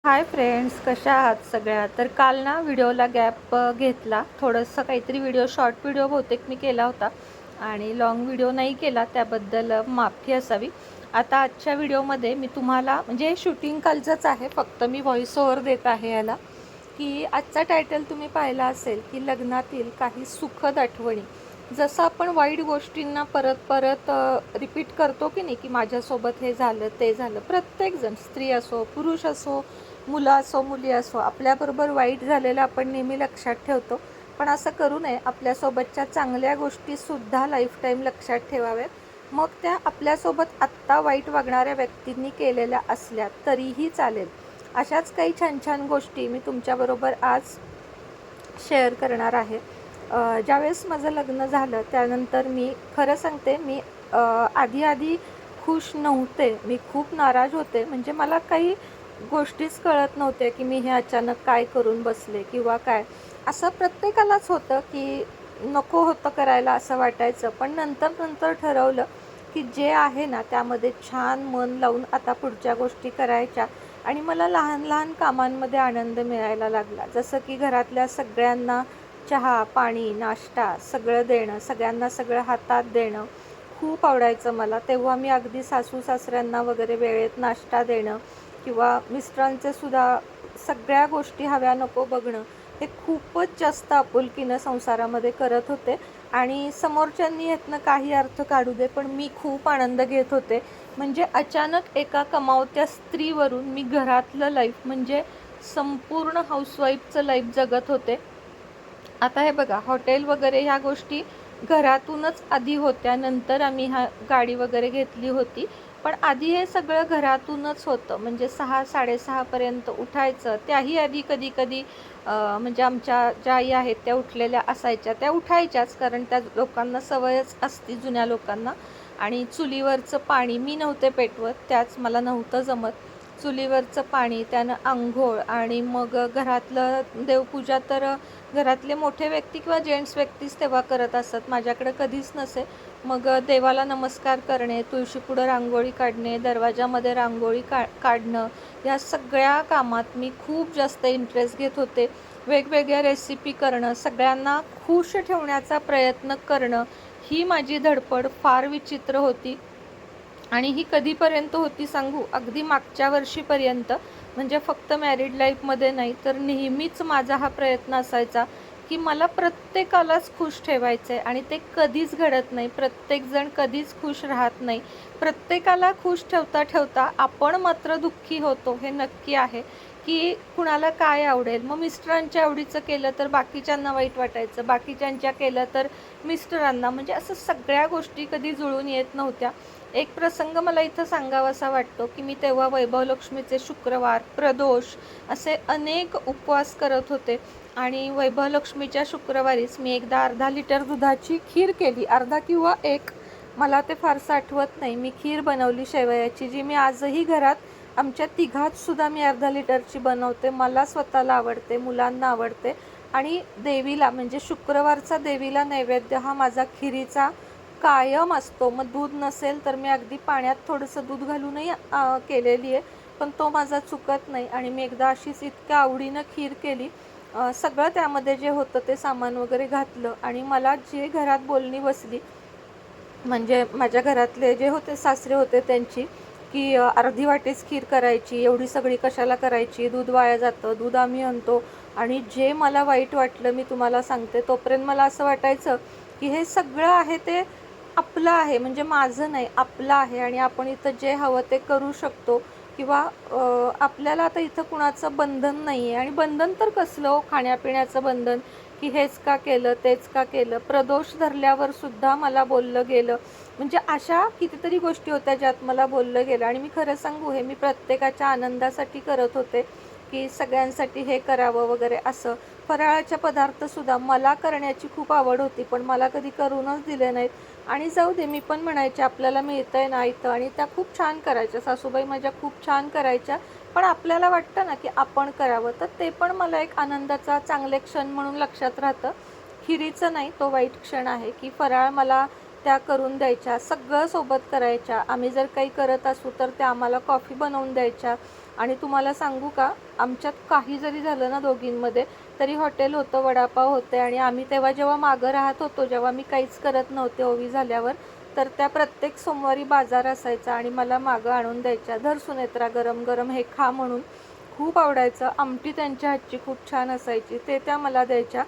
Hi friends, कशा आहात सगळ्या? तर काल ना व्हिडिओला गॅप घेतला. थोडंसं काहीतरी व्हिडिओ शॉर्ट व्हिडिओ बहुतेक मी केला होता आणि लाँग व्हिडिओ नाही केला, त्याबद्दल माफी असावी. आता आजच्या व्हिडिओमध्ये मी तुम्हाला म्हणजे शूटिंग कालचंच आहे, फक्त मी व्हॉइस ओव्हर देत आहे याला. की आजचा टायटल तुम्ही पाहिला असेल की लग्नातील काही सुखद आठवणी. जसं आपण वाईट गोष्टींना परत परत रिपीट करतो की नाही, की माझ्यासोबत हे झालं ते झालं. प्रत्येकजण, स्त्री असो पुरुष असो, मुलं असो मुली असो, आपल्याबरोबर वाईट झालेलं आपण नेहमी लक्षात ठेवतो. पण असं करू नये. आपल्यासोबतच्या चांगल्या गोष्टीसुद्धा लाईफटाईम लक्षात ठेवाव्यात. मग त्या आपल्यासोबत आत्ता वाईट वागणाऱ्या व्यक्तींनी केलेल्या असल्या तरीही चालेल. अशाच काही छान छान गोष्टी मी तुमच्याबरोबर आज शेअर करणार आहे. ज्यावेळेस माझं लग्न झालं त्यानंतर मी खरं सांगते, मी आधी खुश नव्हते. मी खूप नाराज होते. म्हणजे मला काही गोष्टीच कळत नव्हत्या की मी हे अचानक काय करून बसले किंवा काय. असं प्रत्येकालाच होतं की नको होतं करायला असं वाटायचं. पण नंतर नंतर ठरवलं की जे आहे ना त्यामध्ये छान मन लावून आता पुढच्या गोष्टी करायच्या. आणि मला लहान लहान कामांमध्ये आनंद मिळायला लागला. जसं की घरातल्या सगळ्यांना चहा पाणी नाश्ता सगळं देणं, सगळ्यांना सगळं हातात देणं खूप आवडायचं मला. तेव्हा मी अगदी सासू सासऱ्यांना वगैरे वेळेत नाश्ता देणं किंवा मिस्टरांचे सुद्धा सगळ्या गोष्टी हव्या नको बघणं, हे खूपच जास्त आपुलकीनं संसारामध्ये करत होते. आणि समोरच्यांनी यातनं काही अर्थ काढू दे, पण मी खूप आनंद घेत होते. म्हणजे अचानक एका कमावत्या स्त्रीवरून मी घरातलं लाईफ म्हणजे संपूर्ण हाऊसवाईफचं लाईफ जगत होते. आता हे बघा, हॉटेल वगैरे ह्या गोष्टी घरातूनच आधी होत्या. नंतर आम्ही गाडी वगैरे घेतली होती. पण आधी हे सगळं घरातूनच होतं. म्हणजे 6-6:30पर्यंत उठायचं. त्याही आधी कधी कधी म्हणजे आमच्या ज्या आई आहेत त्या उठलेल्या असायच्या. त्या उठायच्याच, कारण त्या लोकांना सवयच असती, जुन्या लोकांना. आणि चुलीवरचं पाणी मी नव्हते पेटवत, त्याच मला नव्हतं जमत. चुलीवरचं पाणी, त्यानं आंघोळ आणि मग घरातलं देवपूजा तर घरातले मोठे व्यक्ती किंवा जेंट्स व्यक्तीच तेव्हा करत असत, माझ्याकडे कधीच नसे. मग देवाला नमस्कार करणे, तुळशीपुढं रांगोळी काढणे, दरवाजामध्ये रांगोळी काढणं, या सगळ्या कामात मी खूप जास्त इंटरेस्ट घेत होते. वेगवेगळ्या रेसिपी करणं, सगळ्यांना खुश ठेवण्याचा प्रयत्न करणं, ही माझी धडपड फार विचित्र होती. आणि ही कधीपर्यंत होती सांगू? अगदी मागच्या वर्षीपर्यंत. म्हणजे फक्त मॅरिड लाईफमध्ये नाही, तर नेहमीच माझा हा प्रयत्न असायचा की मला प्रत्येकालाच खुश ठेवायचं आहे. आणि ते कधीच घडत नाही. प्रत्येकजण कधीच खुश राहत नाही. प्रत्येकाला खुश ठेवता ठेवता आपण मात्र दुःखी होतो, हे नक्की आहे. की कुणाला काय आवडेल, मग मिस्टरांच्या आवडीचं केलं तर बाकीच्यांना वाईट वाटायचं, बाकीच्यांच्या केलं तर मिस्टरांना. म्हणजे असं सगळ्या गोष्टी कधी जुळून येत नव्हत्या. एक प्रसंग मला इथं सांगावासा वाटतो की मी तेव्हा वैभवलक्ष्मीचे शुक्रवार, प्रदोष असे अनेक उपवास करत होते. आणि वैभवलक्ष्मीच्या शुक्रवारीच मी एकदा अर्धा लिटर दुधाची खीर केली. अर्धा किंवा एक, मला ते फारसं आठवत नाही. मी खीर बनवली शेवयाची, जी मी आजही घरात आमच्या तिघात सुद्धा मी अर्धा लिटरची बनवते. मला स्वतःला आवडते, मुलांना आवडते. आणि देवीला म्हणजे शुक्रवारचा देवीला नैवेद्य हा माझा खिरीचा कायम असतो. मग दूध नसेल तर मी अगदी पाण्यात थोडंसं दूध घालूनही केलेली आहे, पण तो माझा चुकत नाही. आणि मी एकदा अशीच इतक्या आवडीनं खीर केली. सगळं त्यामध्ये जे होतं ते सामान वगैरे घातलं आणि मला जे घरात बोलणी बसली, म्हणजे माझ्या घरातले जे होते सासरे होते त्यांची, की अर्धी वाटीच खीर करायची, एवढी सगळी कशाला करायची, दूध वाया जातं, दूध आम्ही आणतो. आणि जे मला वाईट वाटलं मी तुम्हाला सांगते, तोपर्यंत मला असं वाटायचं की हे सगळं आहे ते आपलं आहे, म्हणजे माझं नाही, आपलं आहे. आणि आपण इथं जे हवं ते करू शकतो. किंवा आपल्याला आता इथं कुणाचं बंधन नाही आहे. आणि बंधन तर कसलं हो, खाण्यापिण्याचं बंधन, की हेच का केलं तेच का केलं. प्रदोष धरल्यावर सुद्धा मला बोललं गेलं. म्हणजे अशा कितीतरी गोष्टी होत्या ज्यात मला बोललं गेलं. आणि मी खरं सांगू, हे मी प्रत्येकाच्या आनंदासाठी करत होते, की सगळ्यांसाठी हे करावं वगैरे असं. फराळाचे पदार्थसुद्धा मला करण्याची खूप आवड होती, पण मला कधी करूनच दिले नाहीत. आणि जाऊ दे, मी पण म्हणायचे आपल्याला मिळतं आहे ना इथं. आणि त्या खूप छान करायच्या, सासूबाई माझ्या खूप छान करायच्या. पण आपल्याला वाटतं ना की आपण करावं, तर ते पण मला एक आनंदाचा चांगले क्षण म्हणून लक्षात राहतं. खिरीचं नाही, तो वाईट क्षण आहे. की फराळ मला त्या करून द्यायच्या, सगळं सोबत करायच्या. आम्ही जर काही करत असू तर त्या आम्हाला कॉफी बनवून द्यायच्या. आणि तुम्हाला सांगू का, आमच्यात काही जरी झालं ना दोघींमध्ये, तरी हॉटेल होतं, वडापाव होते. आणि आम्ही तेव्हा जेव्हा मागं राहत होतो, जेव्हा मी काहीच करत नव्हते ओवी झाल्यावर, तर त्या प्रत्येक सोमवारी बाजार असायचा आणि मला मागं आणून द्यायच्या, धर सुनेत्रा गरम गरम हे खा म्हणून. खूप आवडायचं. आमटी त्यांच्या हातची खूप छान असायची, ते त्या मला द्यायच्या.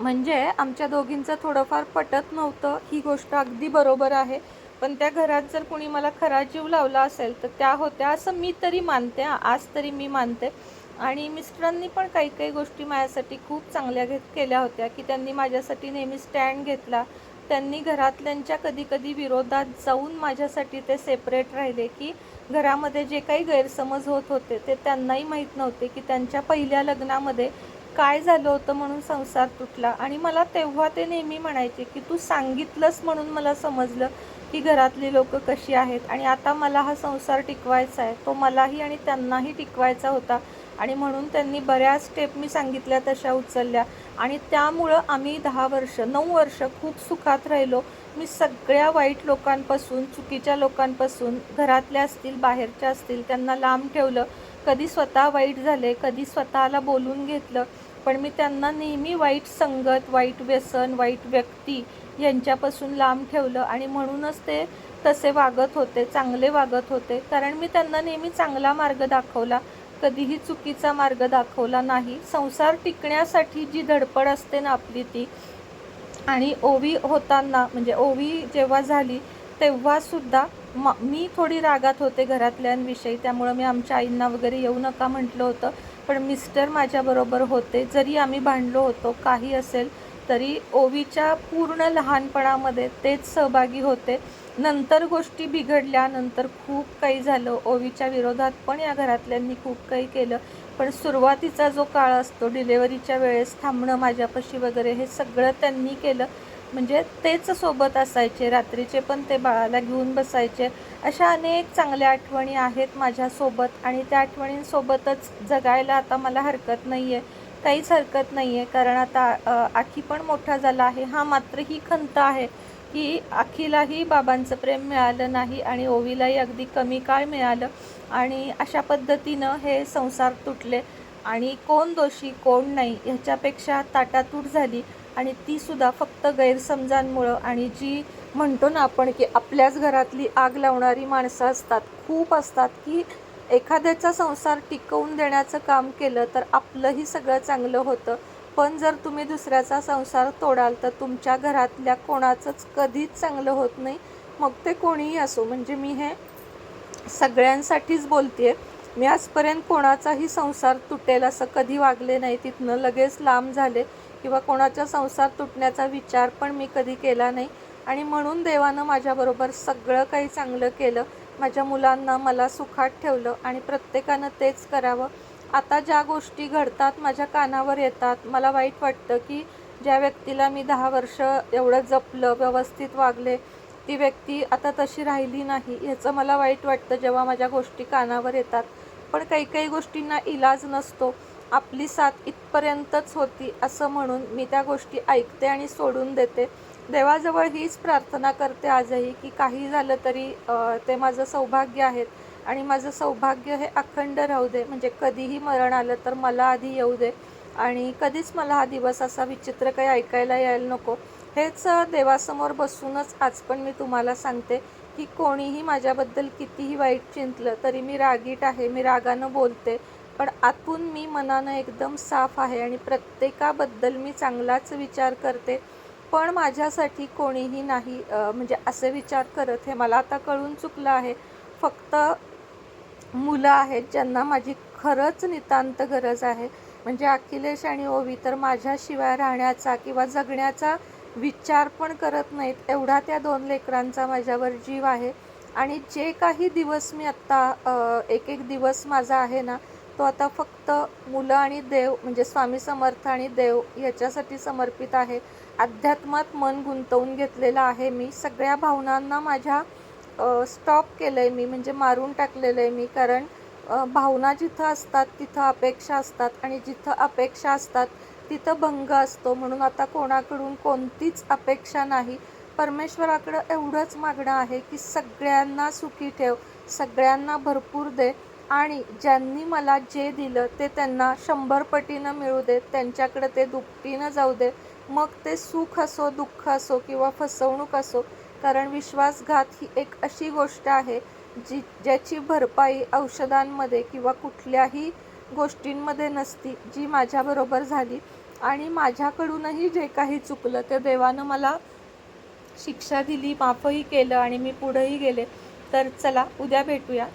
म्हणजे आमच्या दोघींचं थोडंफार पटत नव्हतं, ही गोष्ट अगदी बरोबर आहे. पण त्या घरात जर कोणी मला खरा जीव लावला असेल तर त्या होत्या, असं मी तरी मानते. आज तरी मी मानते. आणि मिस्टरांनी पण काही काही गोष्टी माझ्यासाठी खूप चांगल्या केल्या होत्या, की त्यांनी माझ्यासाठी नेहमी स्टँड घेतला. त्यांनी घरातल्यांच्या कधी कधी विरोधात जाऊन माझ्यासाठी ते सेपरेट राहिले, की घरामध्ये जे काही गैरसमज होत होते ते त्यांनाही माहीत नव्हते, की त्यांच्या पहिल्या लग्नामध्ये काय झालं होतं म्हणून संसार तुटला. आणि मला तेव्हा ते नेहमी म्हणायचे, की तू सांगितलंस म्हणून मला समजलं की घरातली लोक कशी आहेत. आणि आता मला हा संसार टिकवायचा आहे, तो मलाही आणि त्यांनाही टिकवायचा होता. आणि म्हणून त्यांनी बऱ्याच स्टेप मी सांगितल्या तशा उचलल्या. आणि त्यामुळं आम्ही 10 वर्ष 9 वर्ष खूप सुखात राहिलो. मी सगळ्या वाईट लोकांपासून, चुकीच्या लोकांपासून, घरातल्या असतील बाहेरच्या असतील, त्यांना लांब ठेवलं. कधी स्वतः वाईट झाले, कधी स्वतःला बोलून घेतलं. पण मी त्यांना नेहमी वाईट संगत, वाईट व्यसन, वाईट व्यक्ती यांच्यापासून लांब ठेवलं. आणि म्हणूनच ते तसे वागत होते, चांगले वागत होते. कारण मी त्यांना नेहमी चांगला मार्ग दाखवला, कधीही चुकीचा मार्ग दाखवला नाही. संसार टिकण्यासाठी जी धडपड असते ना आपली ती. आणि ओवी होताना, म्हणजे ओवी जेव्हा झाली तेव्हासुद्धा मी थोडी रागात होते घरातल्यांविषयी, त्यामुळं मी आमच्या आईंना वगैरे येऊ नका म्हटलं होतं. पण मिस्टर माझ्याबरोबर होते. जरी आम्ही भांडलो होतो, काही असेल तरी ओवीच्या पूर्ण लहानपणामध्ये तेच सहभागी होते. नंतर गोष्टी बिघडल्या, नंतर खूप काही झालं, ओवीच्या विरोधात पण या घरातल्यांनी खूप काही केलं. पण सुरुवातीचा जो काळ असतो, डिलेवरीच्या वेळेस थांबणं माझ्यापाशी वगैरे, हे सगळं त्यांनी केलं. म्हणजे तेच सोबत असायचे, रात्रीचे पण ते बाळाला घेऊन बसायचे. अशा अनेक चांगल्या आठवणी आहेत माझ्यासोबत. आणि त्या आठवणींसोबतच जगायला आता मला हरकत नाही आहे, काहीच हरकत नाही आहे. कारण आता आखी पण मोठा झाला आहे. हा मात्र ही खंत आहे की आखीलाही बाबांचं प्रेम मिळालं नाही आणि ओवीलाही अगदी कमी काळ मिळालं. आणि अशा पद्धतीनं हे संसार तुटले. आणि कोण दोषी कोण नाही ह्याच्यापेक्षा ताटातूट झाली. आणि तीसुद्धा फक्त गैरसमजांमुळं. आणि जी म्हणतो ना आपण की आपल्याच घरातली आग लावणारी माणसं असतात, खूप असतात, की एखाद्याचा संसार टिकवून देण्याचं काम केलं तर आपलंही सगळं चांगलं होतं. पण जर तुम्ही दुसऱ्याचा संसार तोडाल तर तुमच्या घरातल्या कोणाचंच कधीच चांगलं होत नाही, मग ते कोणीही असो. म्हणजे मी हे सगळ्यांसाठीच बोलते. मी आजपर्यंत कोणाचाही संसार तुटेल असं कधी वागले नाही, तिथनं लगेच लांब झाले, किंवा कोणाचा संसार तुटण्याचा विचार पण मी कधी केला नाही. आणि म्हणून देवानं माझ्याबरोबर सगळं काही चांगलं केलं. माझ्या मुलांना मला सुखात ठेवलं आणि प्रत्येकानं तेच करावं. आता ज्या गोष्टी घडतात, माझ्या कानावर येतात, मला वाईट वाटतं की ज्या व्यक्तीला मी 10 वर्ष एवढं जपलं, व्यवस्थित वागले, ती व्यक्ती आता तशी राहिली नाही. ह्याचं मला वाईट वाटतं जेव्हा माझ्या गोष्टी कानावर येतात. पण काही काही गोष्टींना इलाज नसतो. आपली साथ इथपर्यंतच होती असं म्हणून मी त्या गोष्टी ऐकते आणि सोडून देते. देवाजवळ हीच प्रार्थना करते आजही, की काही झालं तरी ते माझं सौभाग्य आहेत आणि माझं सौभाग्य हे अखंड राहू दे. म्हणजे कधीही मरण आलं तर मला आधी येऊ दे आणि कधीच मला हा दिवस असा विचित्र काही ऐकायला यायला नको. हेच देवासमोर बसूनच आज पण मी तुम्हाला सांगते की कोणीही माझ्याबद्दल कितीही वाईट चिंतलं तरी मी रागीट आहे, मी रागानं बोलते, पण आतून मी मनानं एकदम साफ आहे आणि प्रत्येकाबद्दल मी चांगलाच विचार करते. पण माझ्यासाठी कोणीही नाही म्हणजे असे विचार करत, हे मला आता कळून चुकलं आहे. फक्त मुलं आहेत ज्यांना माझी खरंच नितांत गरज आहे. म्हणजे अखिलेश आणि ओवी तर माझ्याशिवाय राहण्याचा किंवा जगण्याचा विचार पण करत नाहीत, एवढा त्या 2 लेकरांचा माझ्यावर जीव आहे. आणि जे काही दिवस मी आत्ता एक एक दिवस माझा आहे ना, तो आता फक्त मुलं आणि देव, म्हणजे स्वामी समर्थ आणि देव ह्याच्यासाठी समर्पित आहे. अध्यात्मात मन गुंतवून घेतलेलं आहे मी. सगळ्या भावनांना माझ्या स्टॉप केलं आहे मी, म्हणजे मारून टाकलेलं आहे मी. कारण भावना जिथं असतात तिथं अपेक्षा असतात आणि जिथं अपेक्षा असतात तिथं भंग असतो. म्हणून आता कोणाकडून कोणतीच अपेक्षा नाही. परमेश्वराकडं एवढंच मागणं आहे की सगळ्यांना सुखी ठेव, सगळ्यांना भरपूर दे आणि ज्यांनी मला जे दिलं ते त्यांना 100 पटीनं मिळू देत, त्यांच्याकडे ते दुपटीनं जाऊ दे. मग ते सुख असो, दुःख असो किंवा फसवणूक असो. कारण विश्वासघात ही एक अशी गोष्ट आहे ज्याची भरपाई औषधांमध्ये किंवा कुठल्याही गोष्टींमध्ये नसती, जी माझ्याबरोबर झाली. आणि माझ्याकडूनही जे काही चुकलं ते देवानं मला शिक्षा दिली, माफही केलं आणि मी पुढेही गेले. तर चला, उद्या भेटूया.